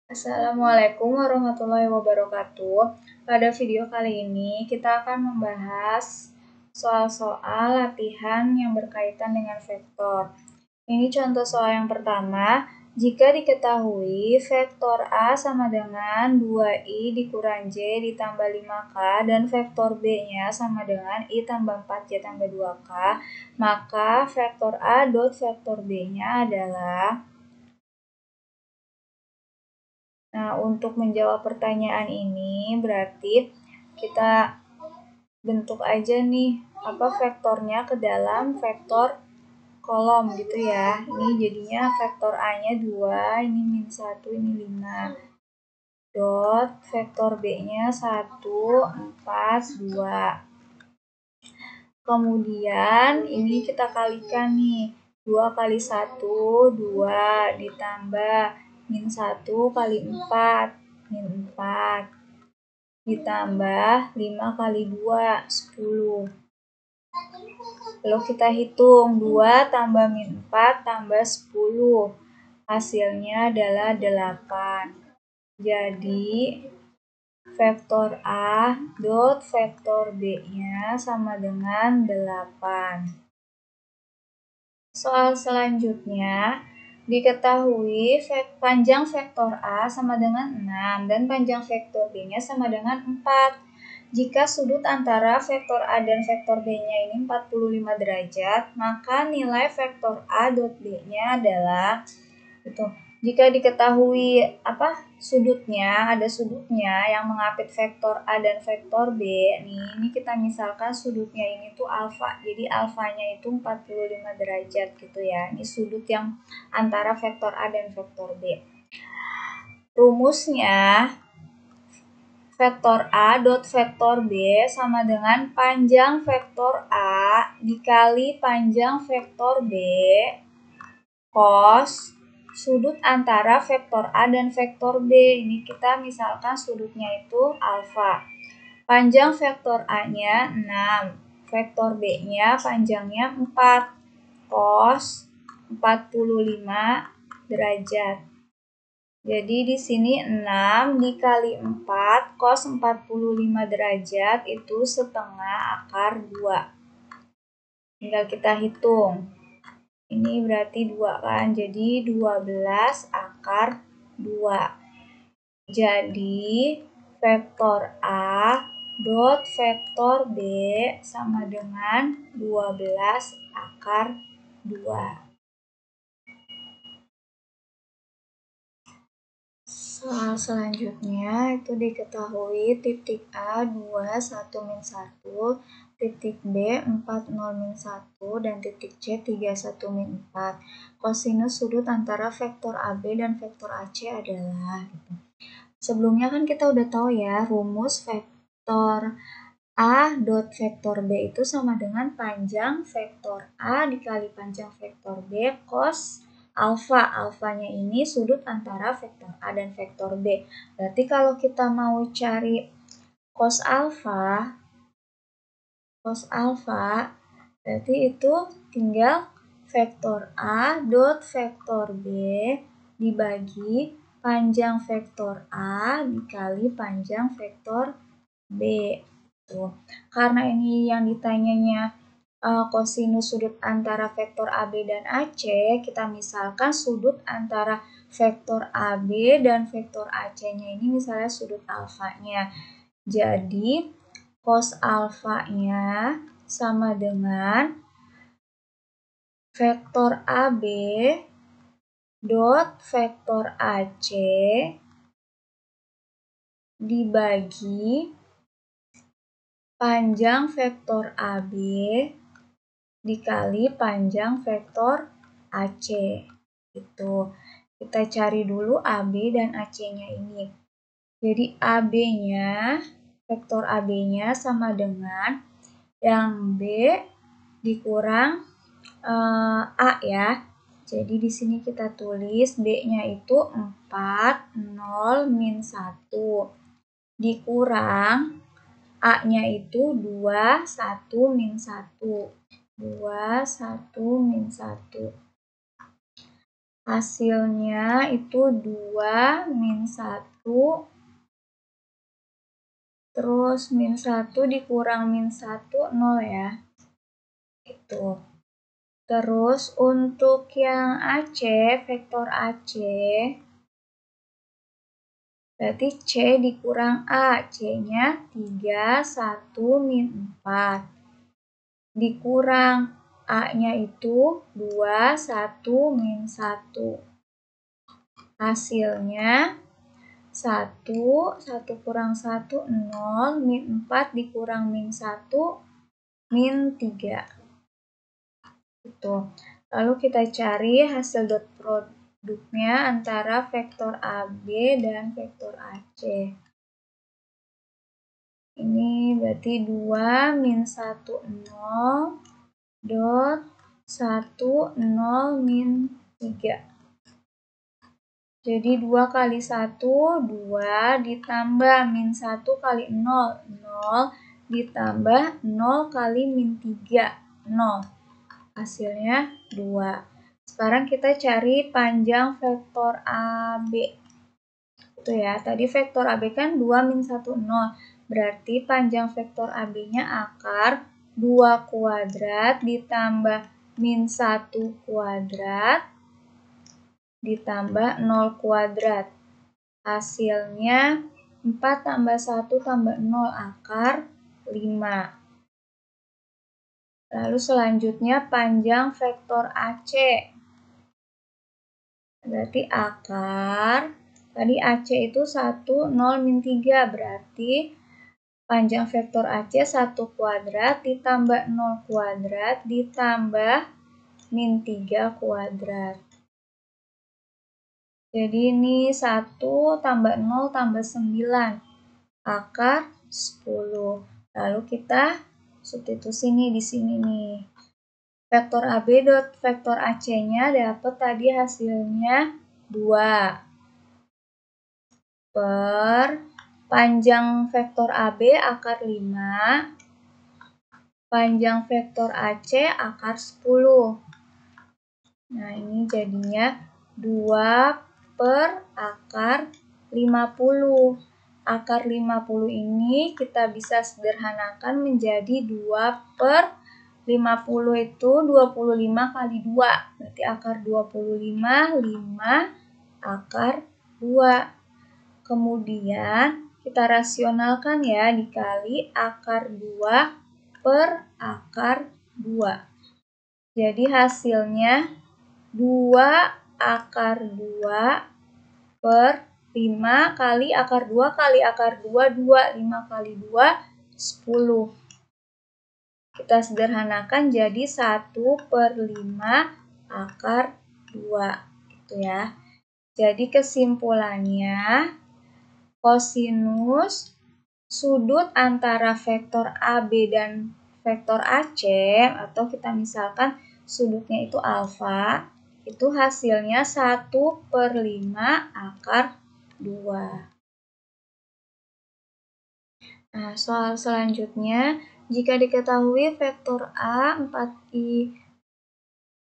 Assalamualaikum warahmatullahi wabarakatuh. Pada video kali ini kita akan membahas soal-soal latihan yang berkaitan dengan vektor. Ini contoh soal yang pertama. Jika diketahui vektor A sama dengan 2I dikurang J ditambah 5K dan vektor B-nya sama dengan I tambah 4J tambah 2K, maka vektor A dot vektor B-nya adalah. Nah, untuk menjawab pertanyaan ini berarti kita bentuk aja nih vektornya ke dalam vektor kolom gitu ya. Ini jadinya vektor A-nya 2, ini min 1, ini 5. Dot vektor B-nya 1, 4, 2. Kemudian ini kita kalikan nih. 2 kali 1, 2 ditambah min 1 kali 4, min 4. Ditambah 5 kali 2, 10. Lalu kita hitung 2 tambah min 4 tambah 10. Hasilnya adalah 8. Jadi vektor A dot vektor B-nya sama dengan 8. Soal selanjutnya, diketahui panjang vektor A sama dengan 6 dan panjang vektor B-nya sama dengan 4. Jika sudut antara vektor A dan vektor B-nya ini 45 derajat, maka nilai vektor A dot B-nya adalah jika diketahui sudutnya, ada sudutnya yang mengapit vektor A dan vektor B. Ini kita misalkan sudutnya ini tuh alfa. Jadi alfanya itu 45 derajat gitu ya. Ini sudut yang antara vektor A dan vektor B. Rumusnya vektor A dot vektor B sama dengan panjang vektor A dikali panjang vektor B cos sudut antara vektor A dan vektor B. Ini kita misalkan sudutnya itu alfa. Panjang vektor A-nya 6. Vektor B-nya panjangnya 4. Cos 45 derajat. Jadi di sini 6 dikali 4 cos 45 derajat itu setengah akar 2. Tinggal kita hitung. Ini berarti 2 kan, jadi 12 akar 2. Jadi vektor A dot vektor B sama dengan 12 akar 2. Soal selanjutnya itu diketahui titik A 2, 1, min 1, titik B 4, 0, min 1, dan titik C 3, 1, min 4. Kosinus sudut antara vektor AB dan vektor AC adalah Sebelumnya kan kita udah tahu ya rumus vektor A dot vektor B itu sama dengan panjang vektor A dikali panjang vektor B cos alfa. Alfanya ini sudut antara vektor A dan vektor B. Berarti kalau kita mau cari cos alfa berarti itu tinggal vektor A dot vektor B dibagi panjang vektor A dikali panjang vektor B. Karena ini yang ditanyanya kosinus sudut antara vektor AB dan AC, kita misalkan sudut antara vektor AB dan vektor AC-nya ini misalnya sudut alfanya. Jadi cos alfanya sama dengan vektor AB dot vektor AC dibagi panjang vektor AB dikali panjang vektor AC. Itu kita cari dulu AB dan AC-nya ini. Jadi AB-nya, vektor AB-nya sama dengan yang B dikurang A ya. Jadi di sini kita tulis B-nya itu 4, 0, min 1. Dikurang A-nya itu 2, 1, min 1. 2, 1, min 1. hasilnya itu 2 min 1, terus min 1 dikurang min 1, 0 ya. Itu. Terus untuk yang AC, vektor AC, berarti C dikurang A, C-nya 3, 1, min 4. Dikurang A-nya itu 2, 1, min 1. Hasilnya 1, 1 kurang 1, 0, min 4 dikurang min 1, min 3. Itu. Lalu kita cari hasil dot produknya antara vektor AB dan vektor AC. Ini berarti 2 min 1, 0, dot 1, 0, min 3. Jadi 2 kali 1, 2, ditambah min 1 kali 0, 0, ditambah 0 kali min 3, 0. Hasilnya 2. Sekarang kita cari panjang vektor AB. Itu ya, tadi vektor AB kan 2 min 1, 0. Berarti panjang vektor AB-nya akar 2 kuadrat ditambah min 1 kuadrat ditambah 0 kuadrat. Hasilnya 4 tambah 1 tambah 0 akar 5. Lalu selanjutnya panjang vektor AC. Berarti akar, tadi AC itu 1, 0, min 3. Berarti panjang vektor AC 1 kuadrat ditambah 0 kuadrat ditambah min 3 kuadrat. Jadi ini 1 tambah 0 tambah 9, akar 10. Lalu kita substitusi nih di sini nih. Vektor AB dot vektor AC-nya dapat tadi hasilnya 2 per panjang vektor AB akar 5, panjang vektor AC akar 10. Nah, ini jadinya 2 per akar 50. Akar 50 ini kita bisa sederhanakan menjadi 2 per 50 itu 25 kali 2. Berarti akar 25, 5 akar 2. Kemudian kita rasionalkan ya, dikali akar 2 per akar 2. Jadi hasilnya 2 akar 2 per 5 kali akar 2 kali akar 2, 2. 5 kali 2, 10. Kita sederhanakan jadi 1 per 5 akar 2. Gitu ya. Jadi kesimpulannya, kosinus sudut antara vektor AB dan vektor AC, atau kita misalkan sudutnya itu alfa, itu hasilnya 1 per 5 akar 2. Nah, soal selanjutnya, jika diketahui vektor A 4i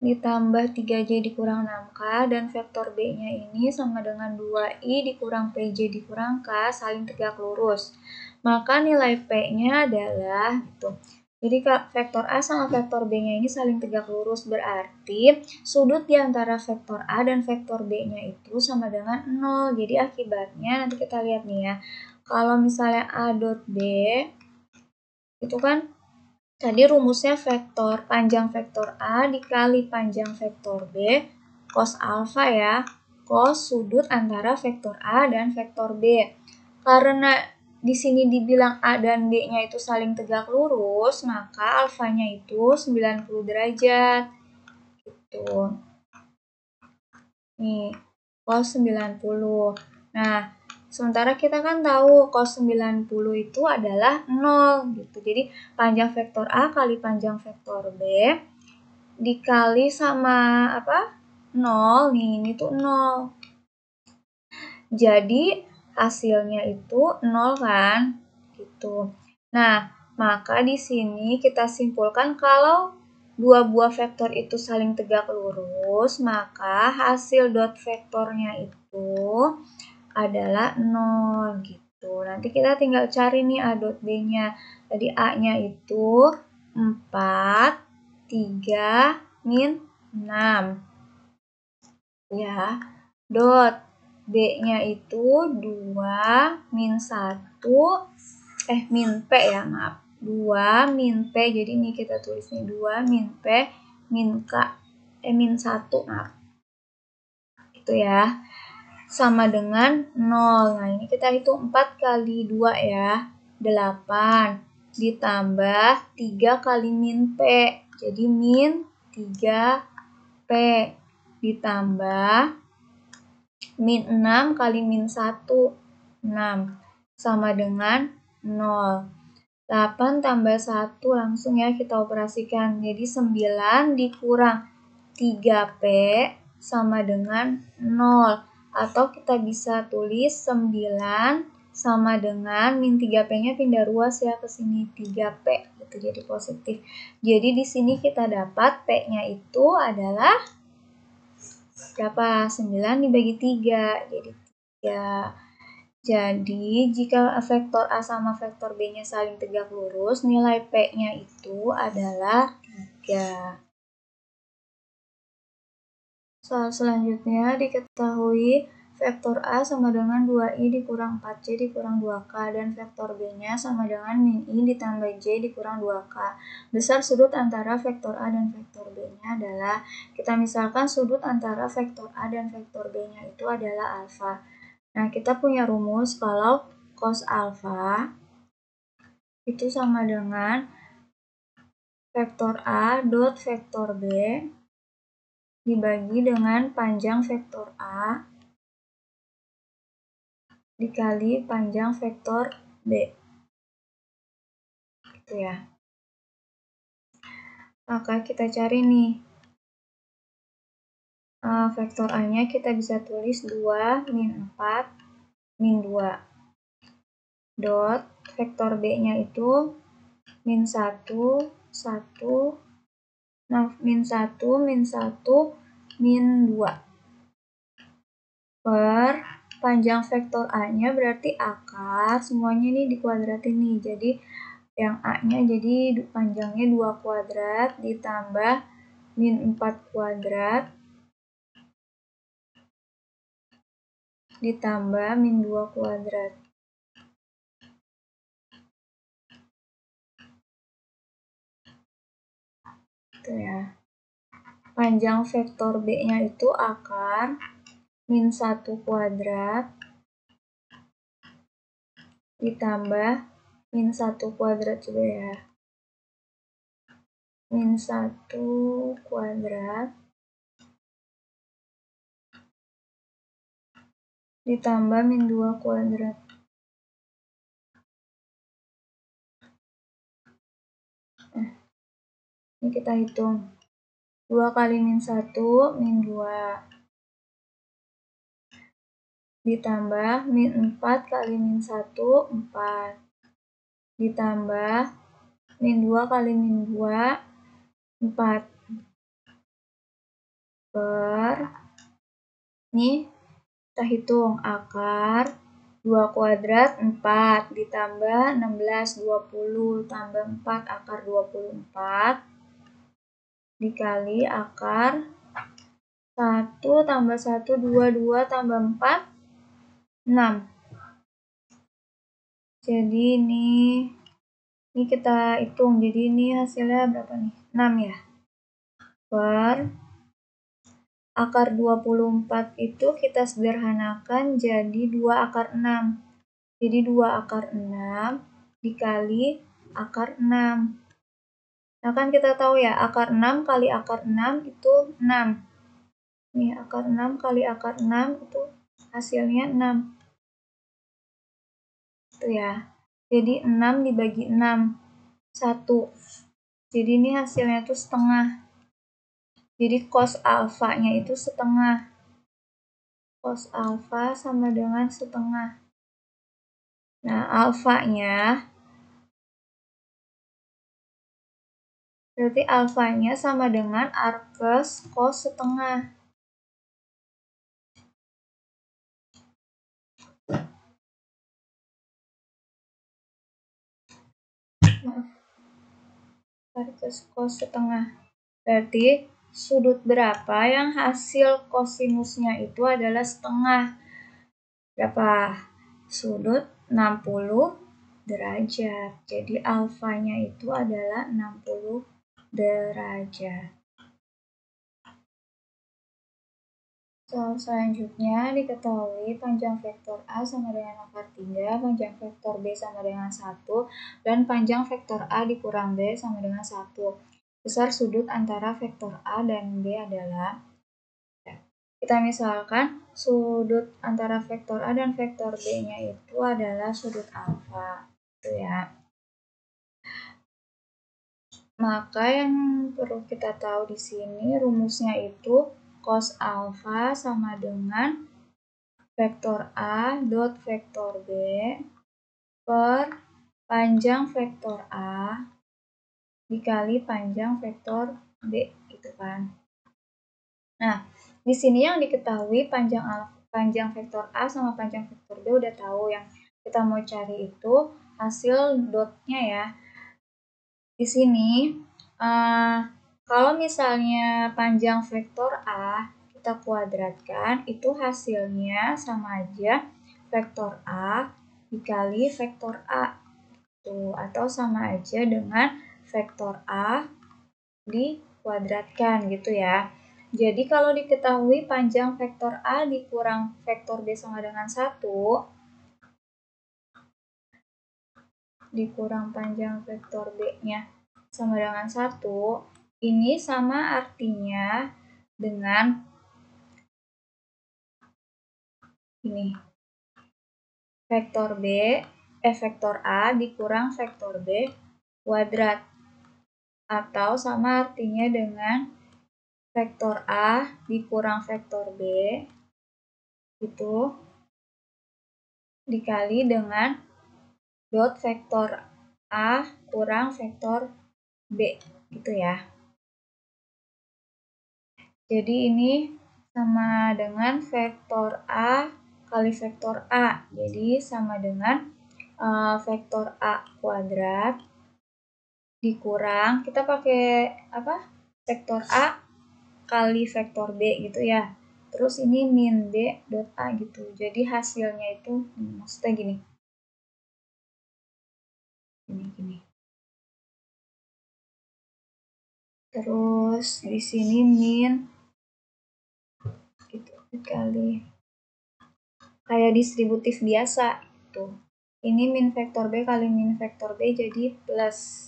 ditambah 3j dikurang 6k dan vektor B-nya ini sama dengan 2i dikurang pj dikurang k saling tegak lurus, maka nilai P-nya adalah gitu. Jadi vektor A sama vektor B-nya ini saling tegak lurus, berarti sudut di antara vektor A dan vektor B-nya itu sama dengan 0. Jadi akibatnya nanti kita lihat nih ya. Kalau misalnya A dot B itu kan tadi rumusnya vektor panjang vektor A dikali panjang vektor B cos alfa ya, cos sudut antara vektor A dan vektor B. Karena di sini dibilang A dan B-nya itu saling tegak lurus, maka alfanya itu 90 derajat. Gitu. Nih, cos 90. Nah, sementara kita kan tahu cos 90 itu adalah 0 gitu. Jadi panjang vektor A kali panjang vektor B dikali sama apa? 0. Nih, ini tuh 0. Jadi hasilnya itu 0 kan? Gitu. Nah, maka di sini kita simpulkan kalau dua buah vektor itu saling tegak lurus, maka hasil dot vektornya itu adalah 0 gitu. Nanti kita tinggal cari nih A dot B-nya. Tadi A-nya itu 4, 3, min 6. Ya, dot B-nya itu 2, min 1, min P ya, maaf. 2 min P, jadi ini kita tulis nih 2 min P min K, min 1, maaf. Itu ya, sama dengan 0. Nah, ini kita hitung 4 kali 2 ya, 8. Ditambah 3 kali min P, jadi min 3P. Ditambah min 6 kali min 1, 6. Sama dengan 0. 8 tambah 1 langsung ya kita operasikan. Jadi 9 dikurang 3P sama dengan 0. Atau kita bisa tulis 9 sama dengan min 3P-nya pindah ruas ya ke sini 3P gitu, jadi positif. Jadi di sini kita dapat P-nya itu adalah berapa? 9 dibagi 3, jadi 3. Jadi, jika vektor A sama vektor B-nya saling tegak lurus, nilai P-nya itu adalah 3. Soal selanjutnya, diketahui vektor A sama dengan 2I dikurang 4J dikurang 2K, dan vektor B-nya sama dengan min I ditambah J dikurang 2K. Besar sudut antara vektor A dan vektor B-nya adalah, kita misalkan sudut antara vektor A dan vektor B-nya itu adalah alfa. Nah, kita punya rumus kalau cos alfa itu sama dengan vektor A dot vektor B dibagi dengan panjang vektor A dikali panjang vektor B. Gitu ya. Maka kita cari nih. Vektor A-nya kita bisa tulis 2 min 4 min 2. Dot vektor B-nya itu min 1, 1, nah, min 1, min 1, min 2. Per panjang vektor A-nya berarti akar, semuanya ini dikuadratin nih. Jadi yang A-nya jadi panjangnya 2 kuadrat ditambah min 4 kuadrat ditambah min 2 kuadrat. Itu ya. Panjang vektor B-nya itu akar min 1 kuadrat ditambah min 1 kuadrat juga ya. Min 1 kuadrat ditambah min 2 kuadrat. Ini kita hitung. 2 kali min 1, min 2. Ditambah min 4 kali min 1, 4. Ditambah min 2 kali min 2, 4. Per, nih kita hitung akar 2 kuadrat 4 ditambah 16, 20 tambah 4 akar 24 dikali akar 1 tambah 1, 2, 2 tambah 4, 6. Jadi ini kita hitung, jadi ini hasilnya berapa nih? 6 ya. Per akar 24 itu kita sederhanakan jadi 2 akar 6. Jadi 2 akar 6 dikali akar 6. Nah, kan kita tahu ya, akar 6 kali akar 6 itu 6. Nih, akar 6 kali akar 6 itu hasilnya 6. Itu ya. Jadi 6 dibagi 6, 1. Jadi ini hasilnya itu setengah. Jadi cos alfanya itu setengah. Cos alfa sama dengan setengah. Nah, alfanya Berarti alfanya sama dengan arkes cos setengah. Arkes cos setengah. Berarti sudut berapa yang hasil kosinusnya itu adalah setengah? Berapa? Sudut 60 derajat. Jadi alfanya itu adalah 60 derajat. Soal selanjutnya diketahui panjang vektor A sama dengan akar 3, panjang vektor B sama dengan 1, dan panjang vektor A dikurang B sama dengan 1. Besar sudut antara vektor A dan B adalah, kita misalkan sudut antara vektor A dan vektor B-nya itu adalah sudut alfa, gitu ya. Maka yang perlu kita tahu di sini rumusnya itu cos alfa sama dengan vektor A dot vektor B per panjang vektor A dikali panjang vektor B, gitu kan. Nah, di sini yang diketahui panjang vektor A sama panjang vektor B udah tahu. Yang kita mau cari itu hasil dotnya ya. Di sini kalau misalnya panjang vektor A kita kuadratkan, itu hasilnya sama aja vektor A dikali vektor A. Tuh, atau sama aja dengan vektor A dikuadratkan gitu ya. Jadi kalau diketahui panjang vektor A dikurang vektor B sama dengan 1, dikurang panjang vektor B-nya sama dengan 1, ini sama artinya dengan ini. Vektor A dikurang vektor B kuadrat. Atau sama artinya dengan vektor A dikurang vektor B itu dikali dengan dot vektor A kurang vektor B, gitu ya. Jadi ini sama dengan vektor A kali vektor A. Jadi sama dengan vektor A kuadrat dikurang, kita pakai apa? Vektor A kali vektor B gitu ya. Terus ini min B dot A gitu. Jadi hasilnya itu maksudnya gini. Gini. Terus di sini min gitu dikali kayak distributif biasa gitu. Ini min vektor B kali min vektor B jadi plus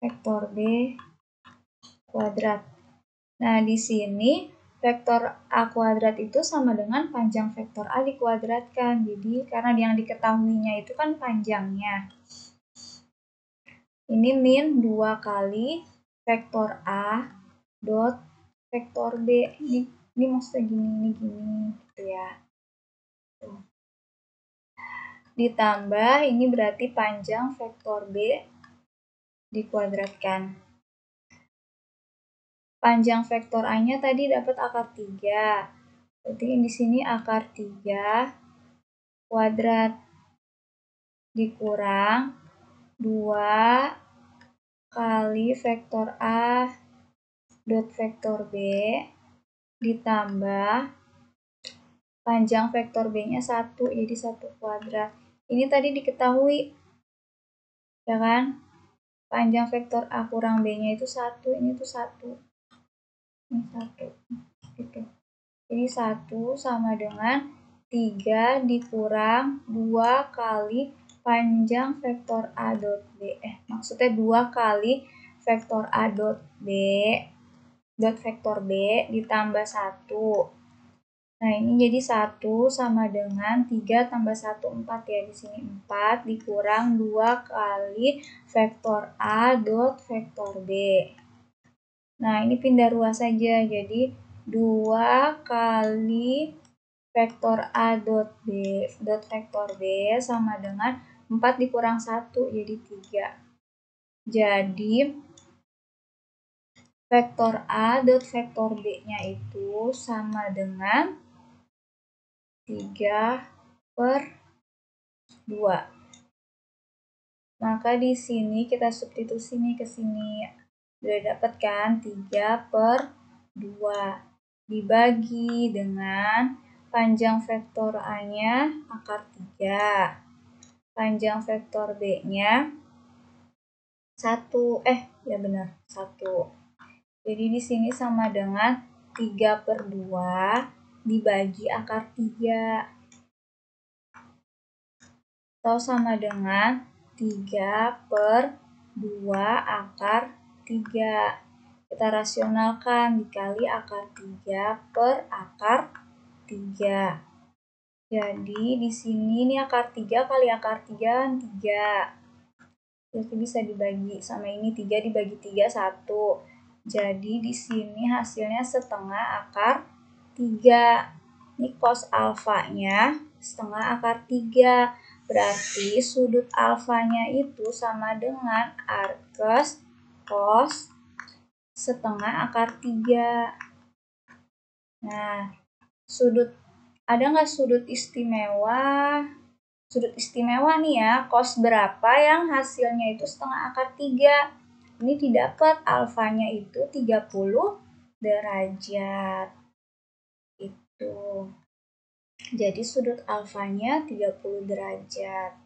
vektor B kuadrat. Nah, di sini vektor A kuadrat itu sama dengan panjang vektor A dikuadratkan. Jadi, karena yang diketahuinya itu kan panjangnya. Ini min 2 kali vektor A dot vektor B. Ini maksudnya gini, gitu ya. Tuh. Ditambah, ini berarti panjang vektor B dikuadratkan. Panjang vektor A-nya tadi dapat akar 3. Berarti di sini akar 3 kuadrat dikurang 2 kali vektor A dot vektor B ditambah panjang vektor B-nya 1, jadi 1 kuadrat. Ini tadi diketahui, ya kan? Panjang vektor A kurang B-nya itu 1, ini tuh 1. Ini 1, gitu. Jadi 1 sama dengan 3 dikurang 2 kali panjang vektor A dot B. Maksudnya 2 kali vektor A dot B dot vektor B ditambah 1. Nah, ini jadi 1 sama dengan 3 tambah 1, 4 ya. Di sini 4 dikurang 2 kali vektor A dot vektor B. Nah, ini pindah ruas saja. Jadi 2 kali vektor A dot B dot vektor B sama dengan 4 dikurang 1, jadi 3. Jadi vektor A dot vektor B-nya itu sama dengan 3/2. Maka di sini kita substitusi nih ke sini. Udah dapat kan? 3/2 dibagi dengan panjang vektor A-nya akar 3. Panjang vektor B-nya 1. Ya benar, 1. Jadi di sini sama dengan 3/2 dibagi akar 3. Atau sama dengan 3/2 akar 3. Kita rasionalkan, dikali akar 3 per akar 3. Jadi di sini ini akar 3 kali akar 3 kan 3. Jadi bisa dibagi sama ini 3 dibagi 3 1. Jadi di sini hasilnya setengah akar 3. Ini cos alfanya setengah akar 3. Berarti sudut alfanya itu sama dengan arcus cos setengah akar 3. Nah, ada nggak sudut istimewa? Sudut istimewa nih ya, cos berapa yang hasilnya itu setengah akar 3. Ini didapat alfanya itu 30 derajat. Itu. Jadi sudut alfanya 30 derajat.